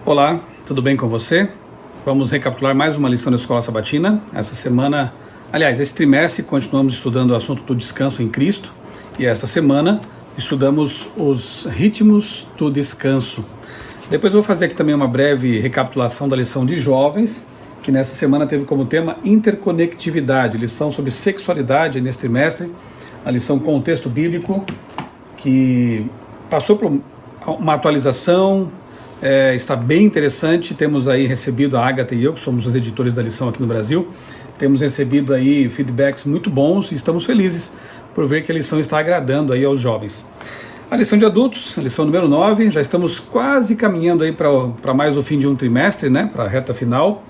Olá, tudo bem com você? Vamos recapitular mais uma lição da Escola Sabatina. Essa semana, esse trimestre, continuamos estudando o assunto do descanso em Cristo. E esta semana estudamos os ritmos do descanso. Depois eu vou fazer aqui também uma breve recapitulação da lição de jovens, que nessa semana teve como tema interconectividade, lição sobre sexualidade nesse trimestre, a lição Contexto Bíblico, que passou por uma atualização. Está bem interessante. Temos aí recebido, a Agatha e eu, que somos os editores da lição aqui no Brasil, temos recebido aí feedbacks muito bons e estamos felizes por ver que a lição está agradando aí aos jovens. A lição de adultos, a lição número 9, já estamos quase caminhando aí para mais o fim de um trimestre, né, para a reta final.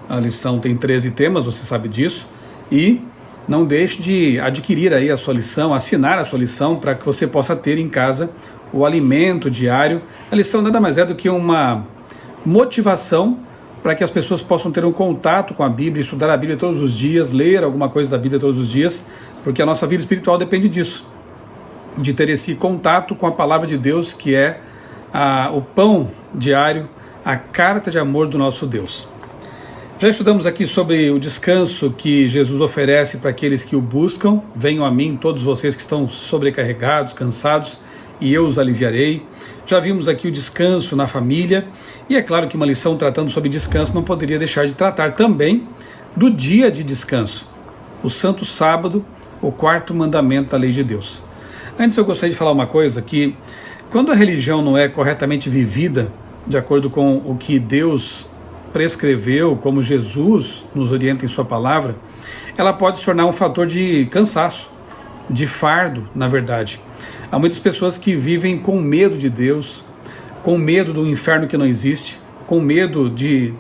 A lição tem 13 temas, você sabe disso, e não deixe de adquirir aí a sua lição, assinar a sua lição para que você possa ter em casa o alimento diário. A lição nada mais é do que uma motivação para que as pessoas possam ter um contato com a Bíblia, estudar a Bíblia todos os dias, ler alguma coisa da Bíblia todos os dias, porque a nossa vida espiritual depende disso, de ter esse contato com a palavra de Deus, que é o pão diário, a carta de amor do nosso Deus. Já estudamos aqui sobre o descanso que Jesus oferece para aqueles que o buscam. Venham a mim todos vocês que estão sobrecarregados, cansados, e eu os aliviarei. Já vimos aqui o descanso na família, e é claro que uma lição tratando sobre descanso não poderia deixar de tratar também do dia de descanso, o Santo Sábado, o quarto mandamento da lei de Deus. Antes eu gostaria de falar uma coisa, que quando a religião não é corretamente vivida, de acordo com o que Deus prescreveu, como Jesus nos orienta em sua palavra, ela pode se tornar um fator de cansaço, de fardo, na verdade. Há muitas pessoas que vivem com medo de Deus, com medo do inferno que não existe, com medo de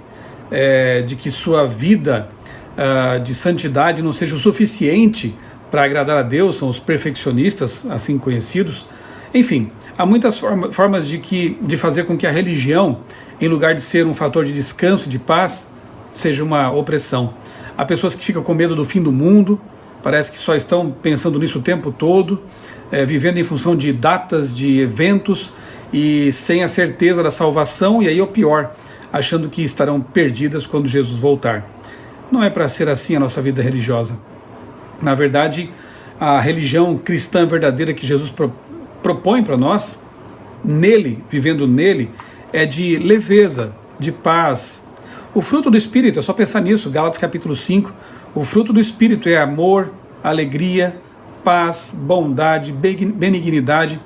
que sua vida de santidade não seja o suficiente para agradar a Deus. São os perfeccionistas, assim conhecidos. Enfim, há muitas formas de fazer com que a religião, em lugar de ser um fator de descanso, de paz, seja uma opressão. Há pessoas que ficam com medo do fim do mundo, parece que só estão pensando nisso o tempo todo, vivendo em função de datas, de eventos, e sem a certeza da salvação, e aí é o pior, achando que estarão perdidas quando Jesus voltar. Não é para ser assim a nossa vida religiosa. Na verdade, a religião cristã verdadeira que Jesus propõe para nós, nele, vivendo nele, é de leveza, de paz. O fruto do Espírito, é só pensar nisso, Gálatas capítulo 5, o fruto do Espírito é amor, alegria, paz, bondade, benignidade.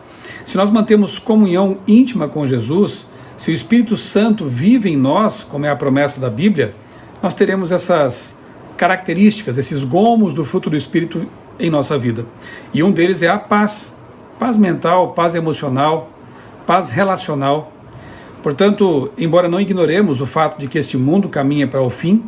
Se nós mantemos comunhão íntima com Jesus, se o Espírito Santo vive em nós, como é a promessa da Bíblia, nós teremos essas características, esses gomos do fruto do Espírito em nossa vida. E um deles é a paz. Paz mental, paz emocional, paz relacional. Portanto, embora não ignoremos o fato de que este mundo caminha para o fim,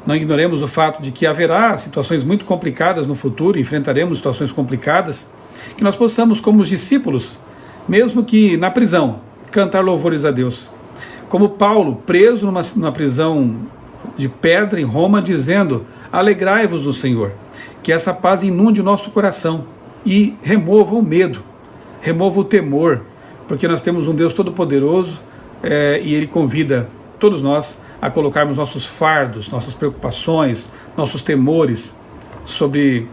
não ignoremos o fato de que haverá situações muito complicadas no futuro, enfrentaremos situações complicadas, que nós possamos, como os discípulos, mesmo que na prisão, cantar louvores a Deus. Como Paulo, preso numa prisão de pedra em Roma, dizendo: alegrai-vos no Senhor, que essa paz inunde o nosso coração e remova o medo, remova o temor, porque nós temos um Deus todo-poderoso e Ele convida todos nós a colocarmos nossos fardos, nossas preocupações, nossos temores sobre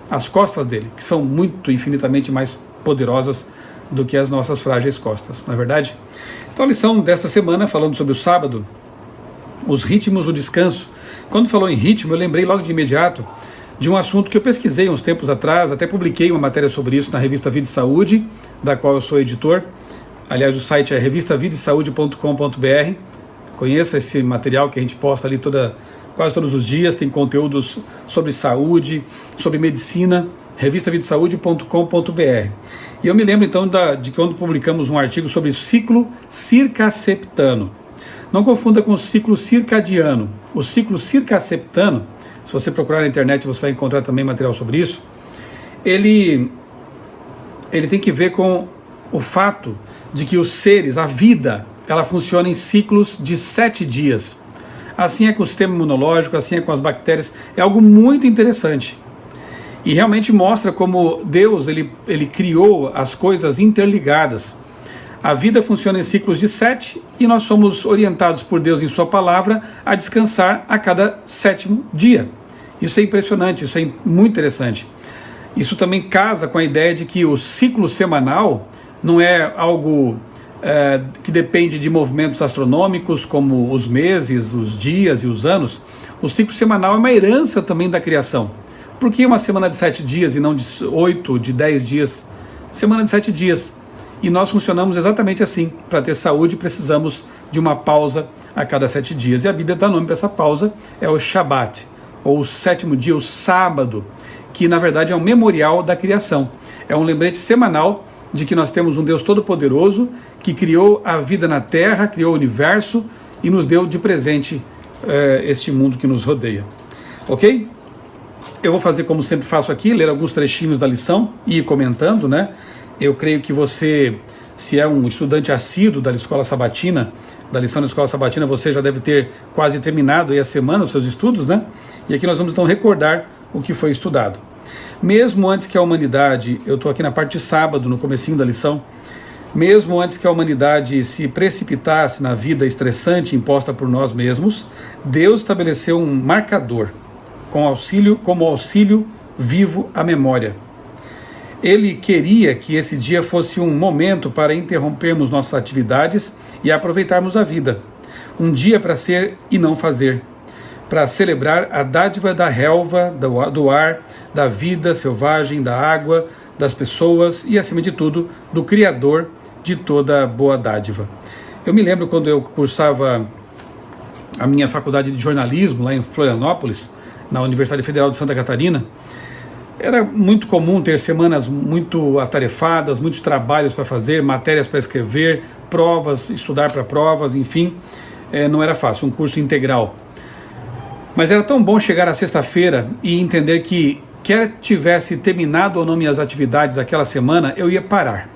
as costas dele, que são muito, infinitamente mais poderosas do que as nossas frágeis costas, não é verdade? Então a lição desta semana, falando sobre o sábado, os ritmos do descanso. Quando falou em ritmo, eu lembrei logo de imediato de um assunto que eu pesquisei uns tempos atrás, até publiquei uma matéria sobre isso na revista Vida e Saúde, da qual eu sou editor. Aliás, o site é revistavidaesaude.com.br. Conheça esse material que a gente posta ali quase todos os dias, tem conteúdos sobre saúde, sobre medicina, revistavidaesaude.com.br. E eu me lembro então de quando publicamos um artigo sobre ciclo circasseptano. Não confunda com o ciclo circadiano. O ciclo circasseptano, se você procurar na internet você vai encontrar também material sobre isso, ele tem que ver com o fato de que os seres, a vida, ela funciona em ciclos de 7 dias. Assim é com o sistema imunológico, assim é com as bactérias. É algo muito interessante. E realmente mostra como Deus ele criou as coisas interligadas. A vida funciona em ciclos de 7 e nós somos orientados por Deus em sua palavra a descansar a cada 7º dia. Isso é impressionante, isso é muito interessante. Isso também casa com a ideia de que o ciclo semanal não é algo que depende de movimentos astronômicos como os meses, os dias e os anos. O ciclo semanal é uma herança também da criação. Por que uma semana de 7 dias e não de 8, de 10 dias? Semana de 7 dias. E nós funcionamos exatamente assim. Para ter saúde precisamos de uma pausa a cada 7 dias. E a Bíblia dá nome para essa pausa, é o Shabat, ou o 7º dia, o sábado, que na verdade é um memorial da criação. É um lembrete semanal de que nós temos um Deus todo-poderoso que criou a vida na Terra, criou o universo e nos deu de presente este mundo que nos rodeia. Ok? Eu vou fazer como sempre faço aqui, ler alguns trechinhos da lição e ir comentando, né? Eu creio que você, se é um estudante assíduo da escola sabatina, da lição da escola sabatina, você já deve ter quase terminado aí a semana, os seus estudos, né? E aqui nós vamos então recordar o que foi estudado. Mesmo antes que a humanidade, eu estou aqui na parte de sábado, no comecinho da lição, mesmo antes que a humanidade se precipitasse na vida estressante imposta por nós mesmos, Deus estabeleceu um marcador como auxílio vivo à memória. Ele queria que esse dia fosse um momento para interrompermos nossas atividades e aproveitarmos a vida. Um dia para ser e não fazer, para celebrar a dádiva da relva, do ar, da vida selvagem, da água, das pessoas e, acima de tudo, do Criador de toda boa dádiva. Eu me lembro quando eu cursava a minha faculdade de jornalismo lá em Florianópolis, na Universidade Federal de Santa Catarina. Era muito comum ter semanas muito atarefadas, muitos trabalhos para fazer, matérias para escrever, provas, estudar para provas, enfim, não era fácil, um curso integral. Mas era tão bom chegar à sexta-feira e entender que, quer tivesse terminado ou não minhas atividades daquela semana, eu ia parar.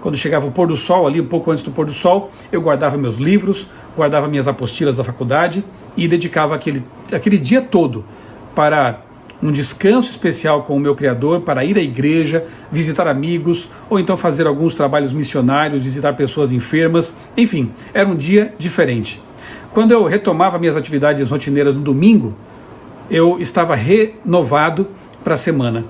Quando chegava o pôr do sol, ali um pouco antes do pôr do sol, eu guardava meus livros, guardava minhas apostilas da faculdade e dedicava aquele dia todo para um descanso especial com o meu Criador, para ir à igreja, visitar amigos, ou então fazer alguns trabalhos missionários, visitar pessoas enfermas, enfim, era um dia diferente. Quando eu retomava minhas atividades rotineiras no domingo, eu estava renovado para a semana.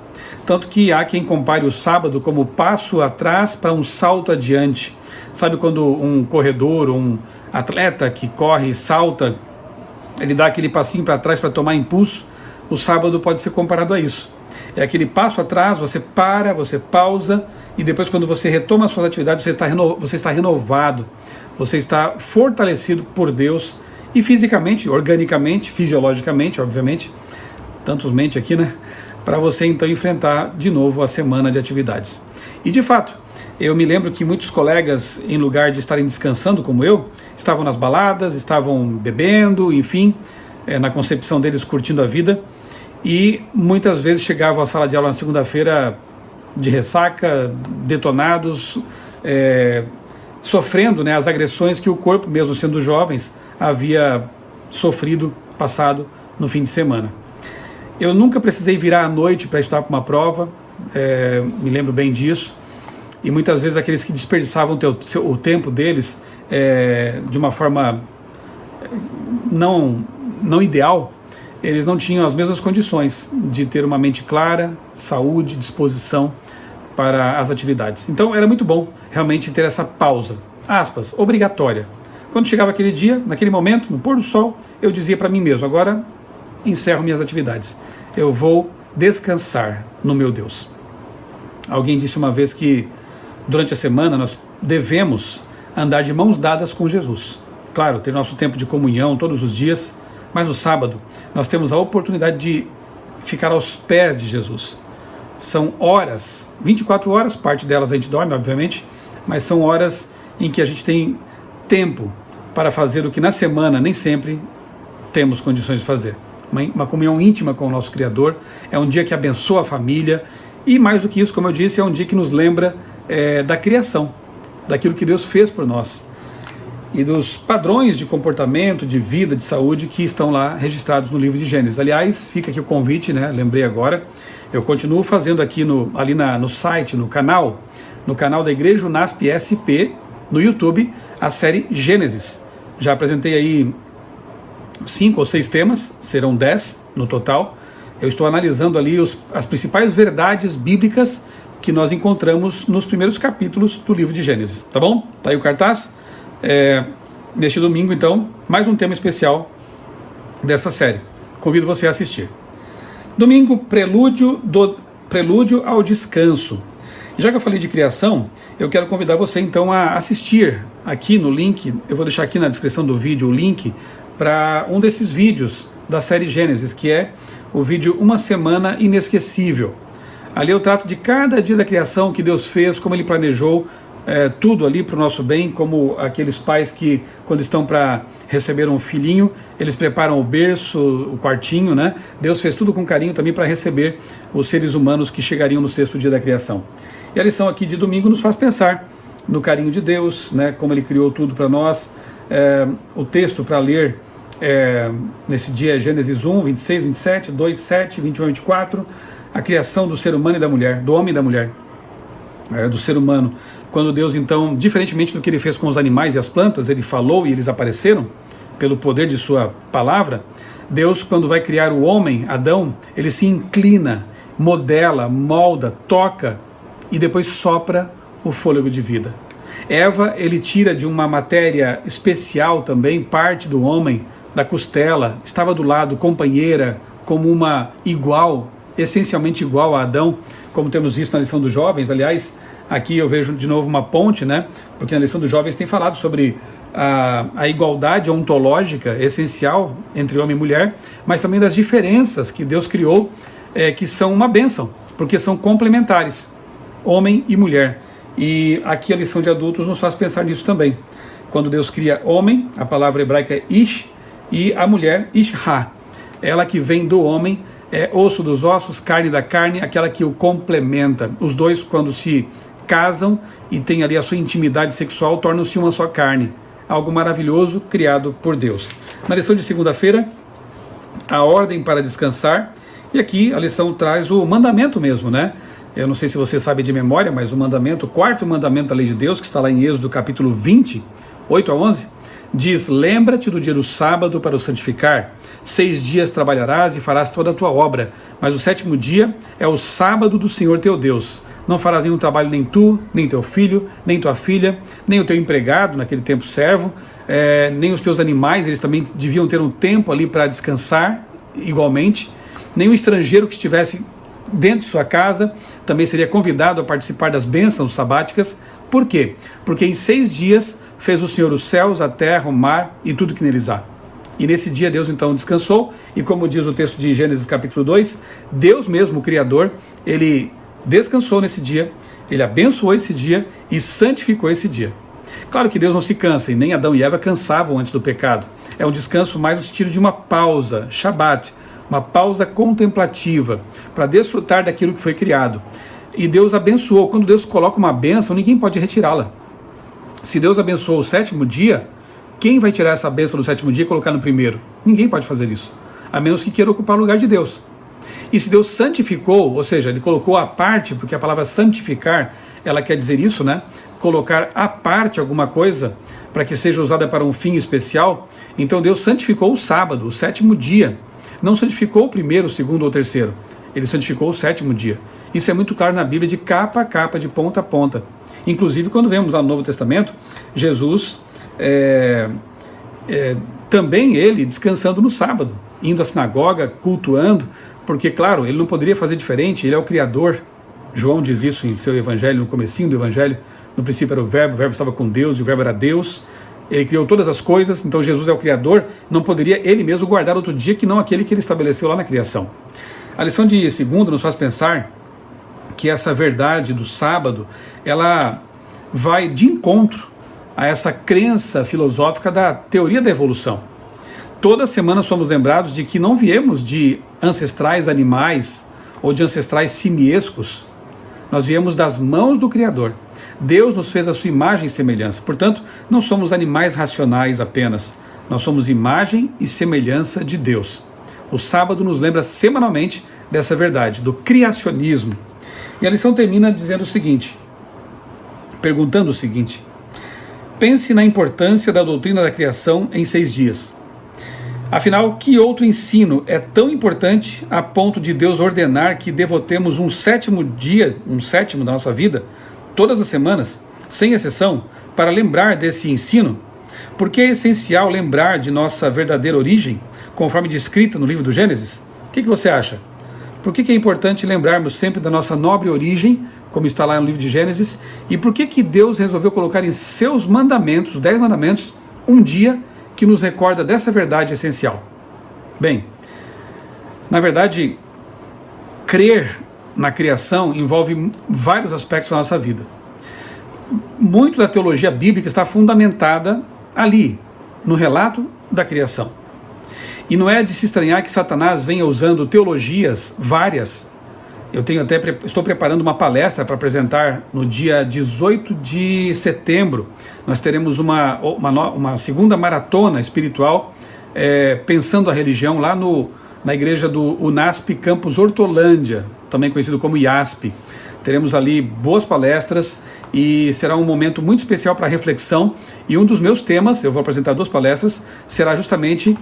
Tanto que há quem compare o sábado como passo atrás para um salto adiante. Sabe quando um corredor, um atleta que corre e salta, ele dá aquele passinho para trás para tomar impulso? O sábado pode ser comparado a isso. É aquele passo atrás, você para, você pausa, e depois quando você retoma as suas atividades, você está renovado, você está fortalecido por Deus, e fisicamente, organicamente, fisiologicamente, obviamente, tantos mente aqui, né? Para você então enfrentar de novo a semana de atividades. E de fato, eu me lembro que muitos colegas, em lugar de estarem descansando como eu, estavam nas baladas, estavam bebendo, enfim, na concepção deles curtindo a vida, e muitas vezes chegavam à sala de aula na segunda-feira de ressaca, detonados, sofrendo, né, as agressões que o corpo, mesmo sendo jovens, havia sofrido, passado no fim de semana. Eu nunca precisei virar à noite para estudar para uma prova, me lembro bem disso, e muitas vezes aqueles que desperdiçavam o tempo deles de uma forma não ideal, eles não tinham as mesmas condições de ter uma mente clara, saúde, disposição para as atividades. Então era muito bom realmente ter essa pausa, aspas, obrigatória. Quando chegava aquele dia, naquele momento, no pôr do sol, eu dizia para mim mesmo, agora encerro minhas atividades. Eu vou descansar no meu Deus. Alguém disse uma vez que durante a semana nós devemos andar de mãos dadas com Jesus. Claro, ter nosso tempo de comunhão todos os dias, mas no sábado nós temos a oportunidade de ficar aos pés de Jesus. São horas, 24 horas, parte delas a gente dorme, obviamente, mas são horas em que a gente tem tempo para fazer o que na semana nem sempre temos condições de fazer. Uma comunhão íntima com o nosso Criador, é um dia que abençoa a família, e mais do que isso, como eu disse, é um dia que nos lembra da criação, daquilo que Deus fez por nós, e dos padrões de comportamento, de vida, de saúde que estão lá registrados no livro de Gênesis. Aliás, fica aqui o convite, né? Lembrei agora, eu continuo fazendo aqui no site, no canal da Igreja Unasp SP, no YouTube a série Gênesis. Já apresentei aí 5 ou 6 temas, serão 10 no total. Eu estou analisando ali as principais verdades bíblicas que nós encontramos nos primeiros capítulos do livro de Gênesis, tá bom? Tá aí o cartaz. Neste domingo, então, mais um tema especial dessa série. Convido você a assistir. Domingo, prelúdio ao descanso. Já que eu falei de criação, eu quero convidar você então a assistir aqui no link, eu vou deixar aqui na descrição do vídeo o link para um desses vídeos da série Gênesis, que é o vídeo Uma Semana Inesquecível. Ali eu trato de cada dia da criação que Deus fez, como Ele planejou, tudo ali para o nosso bem, como aqueles pais que, quando estão para receber um filhinho, eles preparam o berço, o quartinho, né? Deus fez tudo com carinho também para receber os seres humanos que chegariam no 6º dia da criação. E a lição aqui de domingo nos faz pensar no carinho de Deus, né? Como Ele criou tudo para nós. O texto para ler nesse dia é Gênesis 1, 26, 27, 2, 7, 21 e 24, a criação do ser humano e da mulher, do homem e da mulher, do ser humano. Quando Deus, então, diferentemente do que Ele fez com os animais e as plantas, Ele falou e eles apareceram pelo poder de sua palavra. Deus, quando vai criar o homem, Adão, Ele se inclina, modela, molda, toca e depois sopra o fôlego de vida. Eva, Ele tira de uma matéria especial também, parte do homem, da costela, estava do lado, companheira, como uma igual, essencialmente igual a Adão, como temos visto na lição dos jovens. Aliás, aqui eu vejo de novo uma ponte, né? Porque na lição dos jovens tem falado sobre a igualdade ontológica essencial entre homem e mulher, mas também das diferenças que Deus criou, que são uma bênção, porque são complementares, homem e mulher. E aqui a lição de adultos nos faz pensar nisso também. Quando Deus cria homem, a palavra hebraica é ish, e a mulher, ishá. Ela que vem do homem, é osso dos ossos, carne da carne, aquela que o complementa. Os dois, quando se casam e têm ali a sua intimidade sexual, tornam-se uma só carne. Algo maravilhoso criado por Deus. Na lição de segunda-feira, a ordem para descansar. E aqui a lição traz o mandamento mesmo, né? Eu não sei se você sabe de memória, mas o mandamento, o 4º mandamento da lei de Deus, que está lá em Êxodo capítulo 20, 8 a 11, diz: lembra-te do dia do sábado para o santificar. 6 dias trabalharás e farás toda a tua obra, mas o 7º dia é o sábado do Senhor teu Deus. Não farás nenhum trabalho, nem tu, nem teu filho, nem tua filha, nem o teu empregado, naquele tempo servo, nem os teus animais, eles também deviam ter um tempo ali para descansar igualmente, nem o estrangeiro que estivesse dentro de sua casa também seria convidado a participar das bênçãos sabáticas. Por quê? Porque em 6 dias fez o Senhor os céus, a terra, o mar e tudo que neles há. E nesse dia Deus então descansou, e como diz o texto de Gênesis capítulo 2, Deus mesmo, o Criador, Ele descansou nesse dia, Ele abençoou esse dia e santificou esse dia. Claro que Deus não se cansa, e nem Adão e Eva cansavam antes do pecado. É um descanso mais no estilo de uma pausa, Shabat, uma pausa contemplativa, para desfrutar daquilo que foi criado. E Deus abençoou. Quando Deus coloca uma bênção, ninguém pode retirá-la. Se Deus abençoou o 7º dia, quem vai tirar essa bênção do 7º dia e colocar no 1º? Ninguém pode fazer isso, a menos que queira ocupar o lugar de Deus. E se Deus santificou, ou seja, Ele colocou à parte, porque a palavra santificar, ela quer dizer isso, né? Colocar à parte alguma coisa para que seja usada para um fim especial. Então Deus santificou o sábado, o 7º dia. Não santificou o 1º, o 2º ou o 3º. Ele santificou o 7º dia. Isso é muito claro na Bíblia, de capa a capa, de ponta a ponta. Inclusive, quando vemos lá no Novo Testamento, Jesus, também ele descansando no sábado, indo à sinagoga, cultuando, porque, claro, ele não poderia fazer diferente, ele é o Criador. João diz isso em seu Evangelho, no comecinho do Evangelho. No princípio era o Verbo estava com Deus, e o Verbo era Deus. Ele criou todas as coisas, então Jesus é o Criador, não poderia ele mesmo guardar outro dia que não aquele que ele estabeleceu lá na criação. A lição de segunda nos faz pensar que essa verdade do sábado, ela vai de encontro a essa crença filosófica da teoria da evolução. Toda semana somos lembrados de que não viemos de ancestrais animais ou de ancestrais simiescos. Nós viemos das mãos do Criador. Deus nos fez a sua imagem e semelhança. Portanto, não somos animais racionais apenas. Nós somos imagem e semelhança de Deus. O sábado nos lembra semanalmente dessa verdade, do criacionismo. E a lição termina dizendo o seguinte, perguntando o seguinte: Pense na importância da doutrina da criação em 6 dias. Afinal, que outro ensino é tão importante a ponto de Deus ordenar que devotemos um sétimo da nossa vida, todas as semanas, sem exceção, para lembrar desse ensino? Porque é essencial lembrar de nossa verdadeira origem, conforme descrita no livro do Gênesis? O que você acha? Por que é importante lembrarmos sempre da nossa nobre origem, como está lá no livro de Gênesis? E por que Deus resolveu colocar em seus mandamentos, 10 mandamentos, um dia que nos recorda dessa verdade essencial? Bem, na verdade, crer na criação envolve vários aspectos da nossa vida. Muito da teologia bíblica está fundamentada ali, no relato da criação. E não é de se estranhar que Satanás venha usando teologias várias. Estou preparando uma palestra para apresentar no dia 18 de setembro. Nós teremos uma segunda maratona espiritual, pensando a religião, lá na igreja do UNASP Campus Hortolândia, também conhecido como IASP. Teremos ali boas palestras e será um momento muito especial para reflexão. E um dos meus temas, eu vou apresentar 2 palestras, será justamente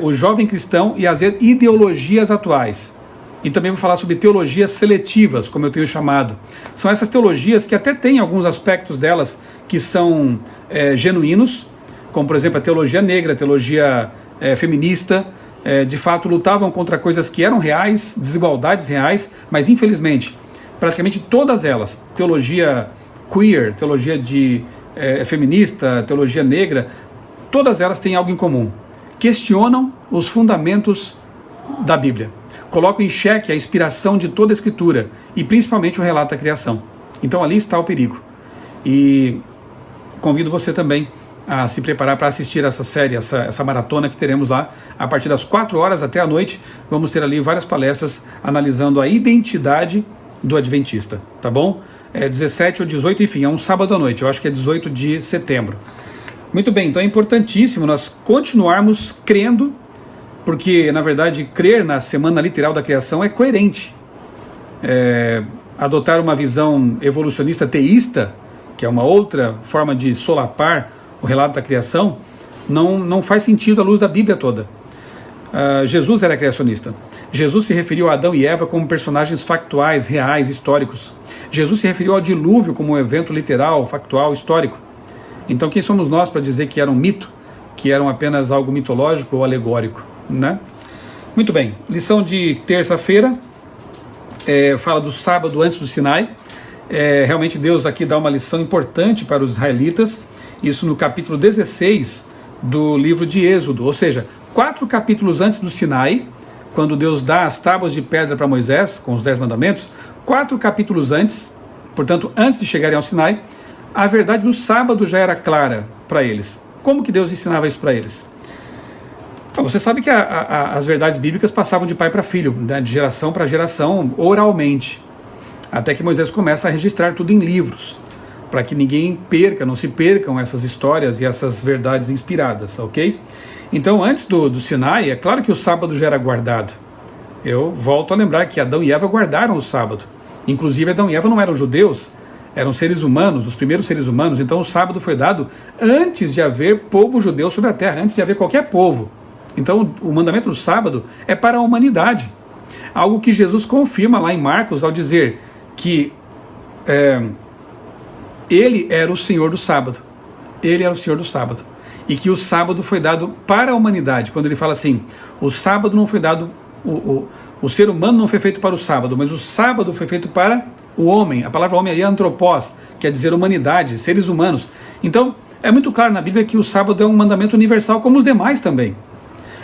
o jovem cristão e as ideologias atuais. E também vou falar sobre teologias seletivas, como eu tenho chamado. São essas teologias que até têm alguns aspectos delas que são genuínos, como por exemplo a teologia negra, a teologia feminista, de fato lutavam contra coisas que eram reais, desigualdades reais, mas infelizmente praticamente todas elas, teologia queer, teologia feminista, teologia negra, todas elas têm algo em comum. Questionam os fundamentos da Bíblia. Colocam em xeque a inspiração de toda a Escritura e principalmente o relato da criação. Então ali está o perigo. E convido você também a se preparar para assistir essa série, essa maratona que teremos lá a partir das 4 horas até a noite. Vamos ter ali várias palestras analisando a identidade do Adventista, tá bom? 17 ou 18, enfim, é um sábado à noite, eu acho que é 18 de setembro. Muito bem, então é importantíssimo nós continuarmos crendo, porque na verdade crer na semana literal da criação é coerente. Adotar uma visão evolucionista teísta, que é uma outra forma de solapar o relato da criação, não faz sentido à luz da Bíblia toda. Jesus era criacionista. Jesus se referiu a Adão e Eva como personagens factuais, reais, históricos. Jesus se referiu ao dilúvio como um evento literal, factual, histórico. Então quem somos nós para dizer que era um mito, que eram apenas algo mitológico ou alegórico, né? Muito bem, lição de terça-feira, fala do sábado antes do Sinai. Realmente Deus aqui dá uma lição importante para os israelitas, isso no capítulo 16 do livro de Êxodo, ou seja, 4 capítulos antes do Sinai, quando Deus dá as tábuas de pedra para Moisés, com os 10 mandamentos, 4 capítulos antes, portanto, antes de chegarem ao Sinai, a verdade do sábado já era clara para eles. Como que Deus ensinava isso para eles? Você sabe que as verdades bíblicas passavam de pai para filho, né, de geração para geração, oralmente, até que Moisés começa a registrar tudo em livros, para que ninguém perca, não se percam essas histórias e essas verdades inspiradas, ok? Então, antes do Sinai, é claro que o sábado já era guardado. Eu volto a lembrar que Adão e Eva guardaram o sábado. Inclusive, Adão e Eva não eram judeus, eram seres humanos, os primeiros seres humanos. Então, o sábado foi dado antes de haver povo judeu sobre a terra, antes de haver qualquer povo. Então, o mandamento do sábado é para a humanidade. Algo que Jesus confirma lá em Marcos ao dizer que ele era o Senhor do sábado. Ele era o Senhor do sábado. E que o sábado foi dado para a humanidade. Quando ele fala assim, o sábado não foi dado, o ser humano não foi feito para o sábado, mas o sábado foi feito para o homem. A palavra homem aí é antropós, quer dizer humanidade, seres humanos. Então, é muito claro na Bíblia que o sábado é um mandamento universal, como os demais também.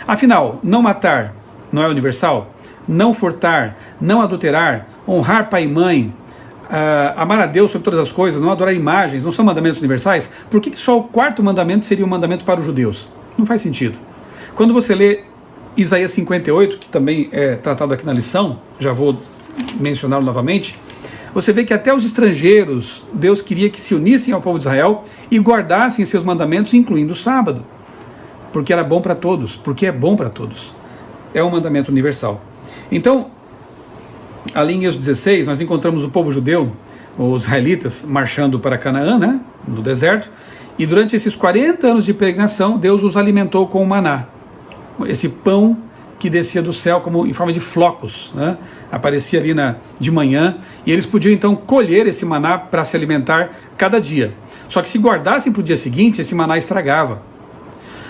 Afinal, não matar não é universal? Não furtar, não adulterar, honrar pai e mãe, amar a Deus sobre todas as coisas, não adorar imagens, não são mandamentos universais? Por que só o 4º mandamento seria um mandamento para os judeus? Não faz sentido. Quando você lê Isaías 58, que também é tratado aqui na lição, já vou mencioná-lo novamente, você vê que até os estrangeiros, Deus queria que se unissem ao povo de Israel e guardassem seus mandamentos, incluindo o sábado, porque era bom para todos, porque é bom para todos. É um mandamento universal. Então, ali em Êxodo 16, nós encontramos o povo judeu, os israelitas, marchando para Canaã, né, no deserto, E durante esses 40 anos de peregrinação, Deus os alimentou com o maná, esse pão que descia do céu como em forma de flocos, né? Aparecia ali de manhã, e eles podiam então colher esse maná para se alimentar cada dia. Só que se guardassem para o dia seguinte, esse maná estragava.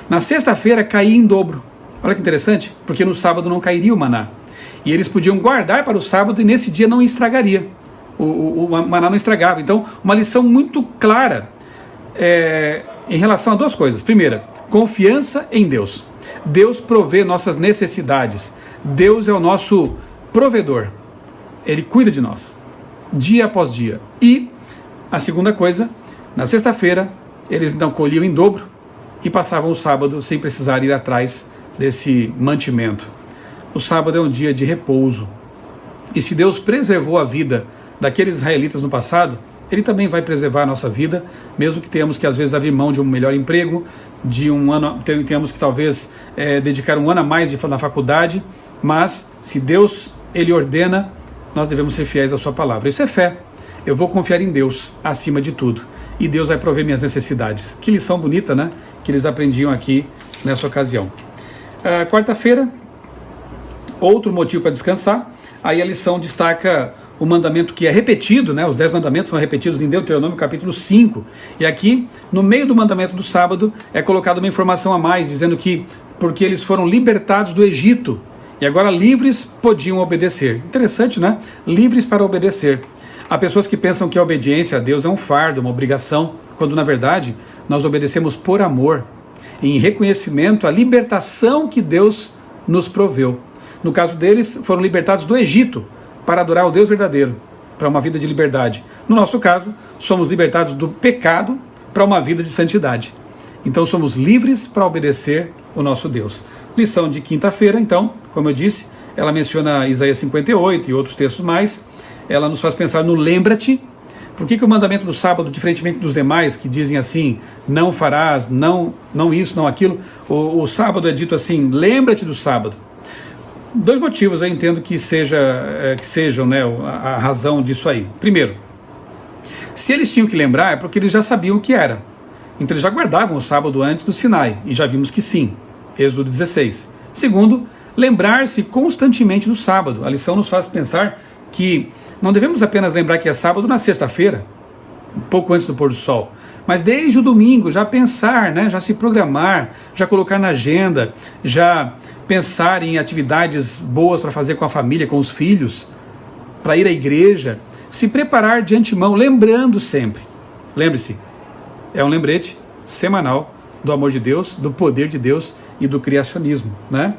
Na sexta-feira caía em dobro. Olha que interessante, porque no sábado não cairia o maná. E eles podiam guardar para o sábado e nesse dia não estragaria. O maná não estragava. Então, uma lição muito clara em relação a duas coisas. Primeira, confiança em Deus. Deus provê nossas necessidades. Deus é o nosso provedor. Ele cuida de nós, dia após dia. E a segunda coisa, na sexta-feira, eles então colhiam em dobro e passavam o sábado sem precisar ir atrás desse mantimento. O sábado é um dia de repouso. E se Deus preservou a vida daqueles israelitas no passado, Ele também vai preservar a nossa vida, mesmo que tenhamos que às vezes abrir mão de um melhor emprego, de um ano, tenhamos que talvez dedicar um ano a mais na faculdade, mas se Deus Ele ordena, nós devemos ser fiéis à sua palavra. Isso é fé. Eu vou confiar em Deus acima de tudo, e Deus vai prover minhas necessidades. Que lição bonita, né? Que eles aprendiam aqui nessa ocasião. Quarta-feira, outro motivo para descansar. Aí a lição destaca o mandamento que é repetido, né? Os 10 mandamentos são repetidos em Deuteronômio capítulo 5. E aqui, no meio do mandamento do sábado, é colocada uma informação a mais, dizendo que porque eles foram libertados do Egito e agora livres podiam obedecer. Interessante, né? Livres para obedecer. Há pessoas que pensam que a obediência a Deus é um fardo, uma obrigação, quando na verdade nós obedecemos por amor, em reconhecimento à libertação que Deus nos proveu. No caso deles, foram libertados do Egito para adorar o Deus verdadeiro, para uma vida de liberdade. No nosso caso, somos libertados do pecado para uma vida de santidade. Então somos livres para obedecer o nosso Deus. Lição de quinta-feira, então, como eu disse, ela menciona Isaías 58 e outros textos mais. Ela nos faz pensar no lembra-te. Por que o mandamento do sábado, diferentemente dos demais, que dizem assim, não farás, não isso, não aquilo, o sábado é dito assim, lembra-te do sábado. Dois motivos eu entendo que sejam, né, a razão disso aí. Primeiro, se eles tinham que lembrar, é porque eles já sabiam o que era. Então eles já guardavam o sábado antes do Sinai, e já vimos que sim, Êxodo 16. Segundo, lembrar-se constantemente do sábado. A lição nos faz pensar que não devemos apenas lembrar que é sábado na sexta-feira, um pouco antes do pôr do sol, mas desde o domingo já pensar, né, já se programar, já colocar na agenda, já pensar em atividades boas para fazer com a família, com os filhos, para ir à igreja, se preparar de antemão, lembrando sempre. Lembre-se, é um lembrete semanal do amor de Deus, do poder de Deus e do criacionismo, né?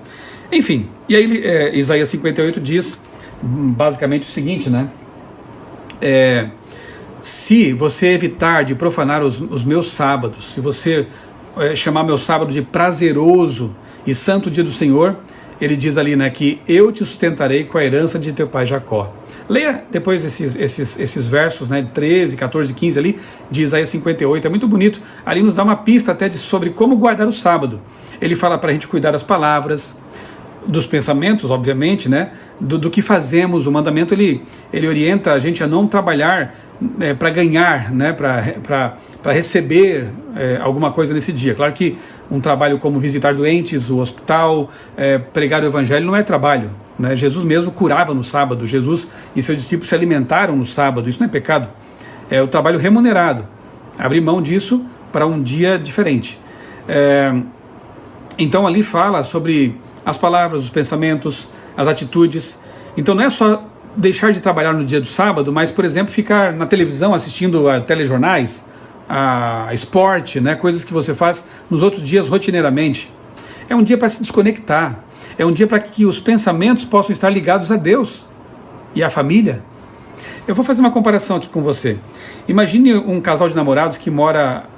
Enfim, e aí Isaías 58 diz basicamente o seguinte, né? Se você evitar de profanar os meus sábados, se você chamar meu sábado de prazeroso e santo dia do Senhor, ele diz ali, né, que eu te sustentarei com a herança de teu pai Jacó. Leia depois esses versos, né, 13, 14, 15 ali, de Isaías 58, é muito bonito. Ali nos dá uma pista até sobre como guardar o sábado. Ele fala para a gente cuidar das palavras, dos pensamentos, obviamente, né, do que fazemos. O mandamento ele orienta a gente a não trabalhar para ganhar, né, para receber alguma coisa nesse dia. Claro que um trabalho como visitar doentes, o hospital, pregar o evangelho não é trabalho, né? Jesus mesmo curava no sábado, Jesus e seus discípulos se alimentaram no sábado, isso não é pecado, é o trabalho remunerado, abrir mão disso para um dia diferente. Então ali fala sobre as palavras, os pensamentos, as atitudes. Então não é só deixar de trabalhar no dia do sábado, mas, por exemplo, ficar na televisão assistindo a telejornais, a esporte, né, coisas que você faz nos outros dias rotineiramente. É um dia para se desconectar, é um dia para que os pensamentos possam estar ligados a Deus e à família. Eu vou fazer uma comparação aqui com você. Imagine um casal de namorados que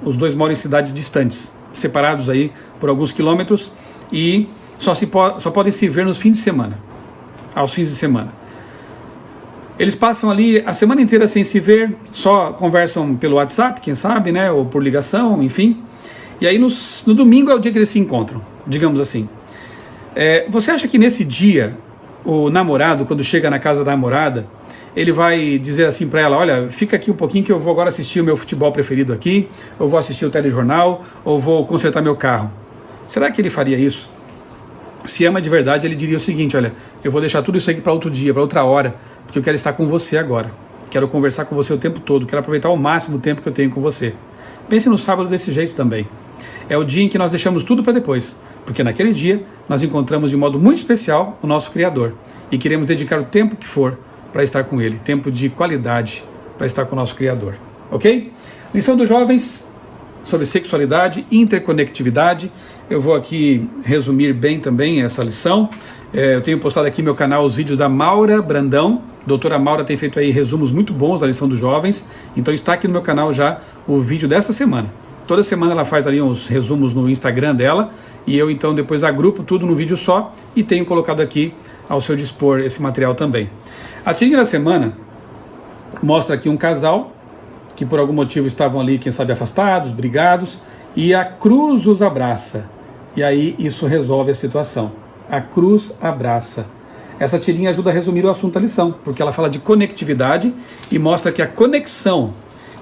os dois moram em cidades distantes, separados aí por alguns quilômetros, e só podem se ver nos fins de semana, aos fins de semana. Eles passam ali a semana inteira sem se ver, só conversam pelo WhatsApp, quem sabe, né, ou por ligação, enfim. E aí no domingo é o dia que eles se encontram, digamos assim. Você acha que nesse dia, o namorado, quando chega na casa da namorada, ele vai dizer assim para ela, olha, fica aqui um pouquinho que eu vou agora assistir o meu futebol preferido aqui, ou vou assistir o telejornal, ou vou consertar meu carro. Será que ele faria isso? Se ama de verdade, ele diria o seguinte, olha, eu vou deixar tudo isso aqui para outro dia, para outra hora, porque eu quero estar com você agora. Quero conversar com você o tempo todo, quero aproveitar ao máximo o tempo que eu tenho com você. Pense no sábado desse jeito também. É o dia em que nós deixamos tudo para depois, porque naquele dia nós encontramos de modo muito especial o nosso Criador e queremos dedicar o tempo que for para estar com Ele, tempo de qualidade para estar com o nosso Criador, ok? Lição dos jovens sobre sexualidade, interconectividade. Eu vou aqui resumir bem também essa lição. Eu tenho postado aqui no meu canal os vídeos da Maura Brandão. Doutora Maura tem feito aí resumos muito bons da lição dos jovens. Então está aqui no meu canal já o vídeo desta semana. Toda semana ela faz ali uns resumos no Instagram dela e eu então depois agrupo tudo num vídeo só e tenho colocado aqui ao seu dispor esse material também. A tirinha da semana mostra aqui um casal que por algum motivo estavam ali, quem sabe, afastados, brigados, e a cruz os abraça. E aí isso resolve a situação. A cruz abraça. Essa tirinha ajuda a resumir o assunto da lição, porque ela fala de conectividade e mostra que a conexão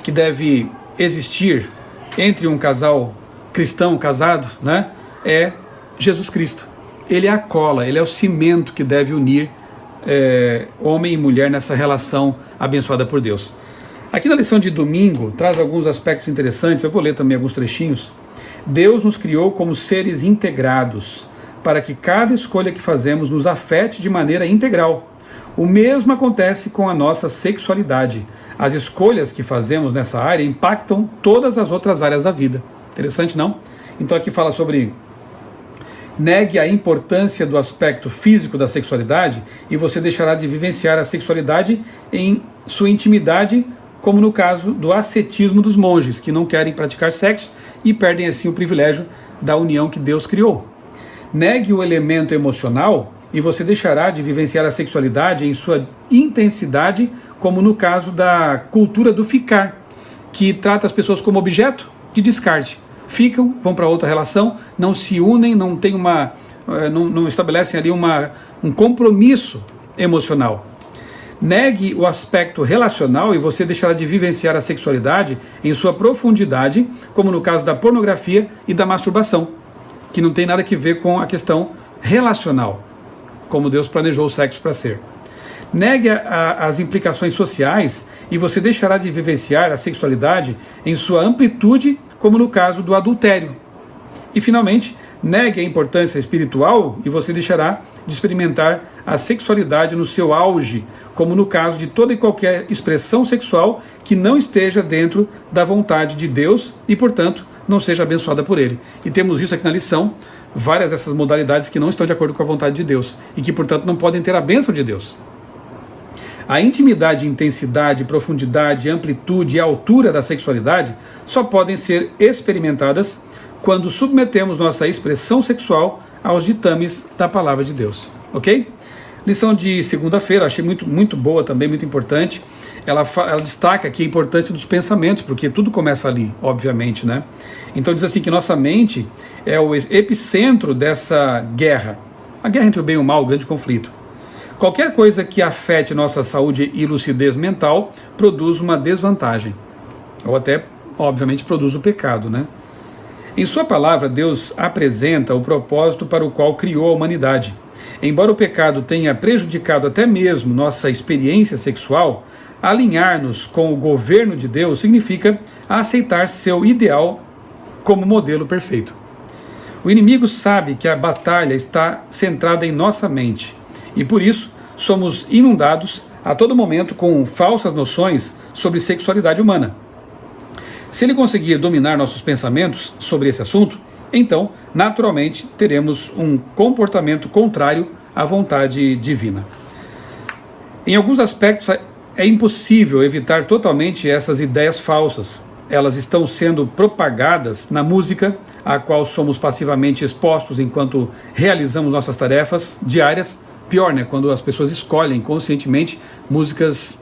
que deve existir entre um casal cristão casado, né, é Jesus Cristo. Ele é a cola, ele é o cimento que deve unir homem e mulher nessa relação abençoada por Deus. Aqui na lição de domingo traz alguns aspectos interessantes, eu vou ler também alguns trechinhos. Deus nos criou como seres integrados, para que cada escolha que fazemos nos afete de maneira integral. O mesmo acontece com a nossa sexualidade. As escolhas que fazemos nessa área impactam todas as outras áreas da vida. Interessante, não? Então aqui fala sobre negue a importância do aspecto físico da sexualidade e você deixará de vivenciar a sexualidade em sua intimidade, como no caso do ascetismo dos monges, que não querem praticar sexo e perdem assim o privilégio da união que Deus criou. Negue o elemento emocional e você deixará de vivenciar a sexualidade em sua intensidade, como no caso da cultura do ficar, que trata as pessoas como objeto de descarte. Ficam, vão para outra relação, não se unem, não tem não estabelecem ali um compromisso emocional. Negue o aspecto relacional e você deixará de vivenciar a sexualidade em sua profundidade, como no caso da pornografia e da masturbação, que não tem nada a ver com a questão relacional, como Deus planejou o sexo para ser. Negue as implicações sociais e você deixará de vivenciar a sexualidade em sua amplitude, como no caso do adultério. E, finalmente, negue a importância espiritual e você deixará de experimentar a sexualidade no seu auge, como no caso de toda e qualquer expressão sexual que não esteja dentro da vontade de Deus e, portanto, não seja abençoada por Ele. E temos isso aqui na lição, várias dessas modalidades que não estão de acordo com a vontade de Deus e que, portanto, não podem ter a bênção de Deus. A intimidade, intensidade, profundidade, amplitude e altura da sexualidade só podem ser experimentadas quando submetemos nossa expressão sexual aos ditames da palavra de Deus, ok? Lição de segunda-feira, achei muito boa também, muito importante. Ela destaca aqui a importância dos pensamentos, porque tudo começa ali, obviamente, né? Então diz assim que nossa mente é o epicentro dessa guerra. A guerra entre o bem e o mal, o grande conflito. Qualquer coisa que afete nossa saúde e lucidez mental produz uma desvantagem. Ou até, obviamente, produz o pecado, né? Em sua palavra, Deus apresenta o propósito para o qual criou a humanidade. Embora o pecado tenha prejudicado até mesmo nossa experiência sexual, alinhar-nos com o governo de Deus significa aceitar seu ideal como modelo perfeito. O inimigo sabe que a batalha está centrada em nossa mente e por isso somos inundados a todo momento com falsas noções sobre sexualidade humana. Se ele conseguir dominar nossos pensamentos sobre esse assunto, então, naturalmente, teremos um comportamento contrário à vontade divina. Em alguns aspectos, é impossível evitar totalmente essas ideias falsas. Elas estão sendo propagadas na música, à qual somos passivamente expostos enquanto realizamos nossas tarefas diárias. Pior, né? Quando as pessoas escolhem conscientemente músicas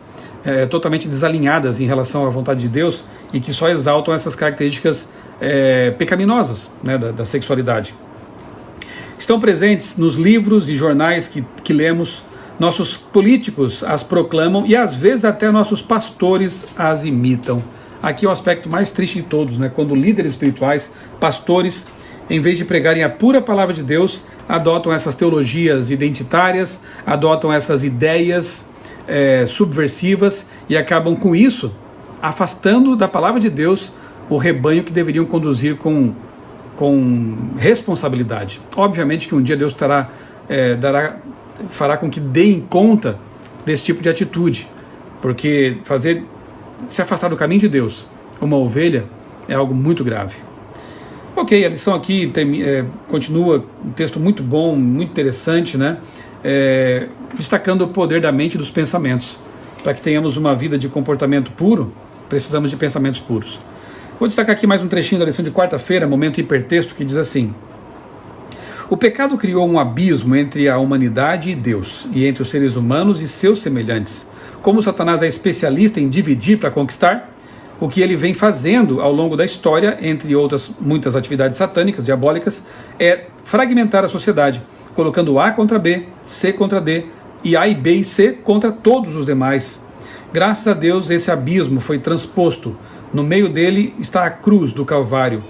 totalmente desalinhadas em relação à vontade de Deus e que só exaltam essas características pecaminosas, né, da sexualidade. Estão presentes nos livros e jornais que lemos, nossos políticos as proclamam e às vezes até nossos pastores as imitam. Aqui é o aspecto mais triste de todos, né? Quando líderes espirituais, pastores, em vez de pregarem a pura palavra de Deus, adotam essas teologias identitárias, adotam essas ideias subversivas e acabam com isso afastando da palavra de Deus o rebanho que deveriam conduzir com responsabilidade. Obviamente que um dia Deus fará com que deem conta desse tipo de atitude, porque se afastar do caminho de Deus, uma ovelha, é algo muito grave. Ok, a lição aqui continua, um texto muito bom, muito interessante, né? Destacando o poder da mente e dos pensamentos. Para que tenhamos uma vida de comportamento puro, precisamos de pensamentos puros. Vou destacar aqui mais um trechinho da lição de quarta-feira, momento hipertexto, que diz assim: o pecado criou um abismo entre a humanidade e Deus, e entre os seres humanos e seus semelhantes. Como Satanás é especialista em dividir para conquistar, o que ele vem fazendo ao longo da história, entre outras muitas atividades satânicas, diabólicas, é fragmentar a sociedade, colocando A contra B, C contra D, e A e B e C contra todos os demais. Graças a Deus esse abismo foi transposto. No meio dele está a cruz do Calvário,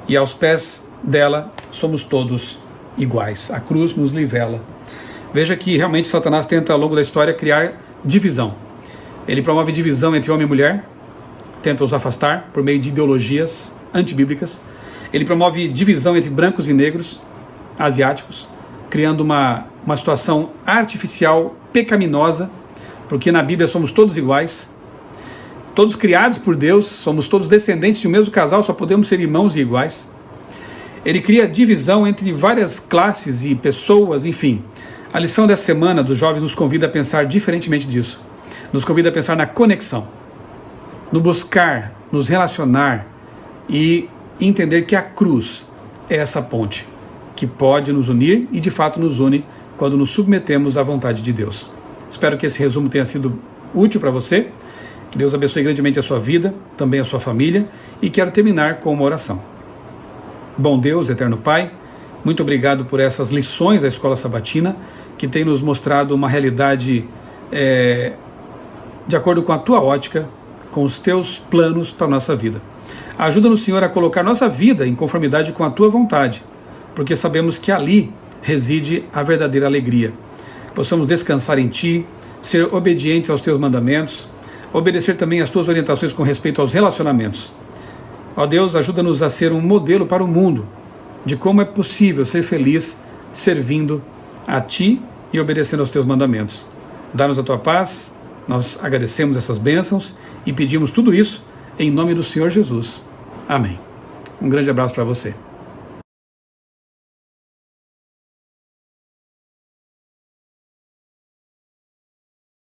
e aos pés dela somos todos iguais. A cruz nos nivela. Veja que realmente Satanás tenta ao longo da história criar divisão. Ele promove divisão entre homem e mulher, tenta os afastar por meio de ideologias antibíblicas. Ele promove divisão entre brancos e negros, asiáticos, criando uma situação artificial, pecaminosa, porque na Bíblia somos todos iguais, todos criados por Deus, somos todos descendentes de um mesmo casal, só podemos ser irmãos e iguais. Ele cria divisão entre várias classes e pessoas, enfim. A lição dessa semana dos jovens nos convida a pensar diferentemente disso. Nos convida a pensar na conexão, no buscar, nos relacionar e entender que a cruz é essa ponte que pode nos unir e de fato nos une quando nos submetemos à vontade de Deus. Espero que esse resumo tenha sido útil para você, que Deus abençoe grandemente a sua vida, também a sua família, e quero terminar com uma oração. Bom Deus, eterno Pai, muito obrigado por essas lições da Escola Sabatina, que tem nos mostrado uma realidade de acordo com a Tua ótica, com os Teus planos para a nossa vida. Ajuda-nos, Senhor, a colocar nossa vida em conformidade com a Tua vontade, porque sabemos que ali reside a verdadeira alegria. Possamos descansar em Ti, ser obedientes aos Teus mandamentos, obedecer também às Tuas orientações com respeito aos relacionamentos. Ó Deus, ajuda-nos a ser um modelo para o mundo, de como é possível ser feliz servindo a Ti e obedecendo aos Teus mandamentos. Dá-nos a Tua paz, nós agradecemos essas bênçãos e pedimos tudo isso em nome do Senhor Jesus. Amém. Um grande abraço para você.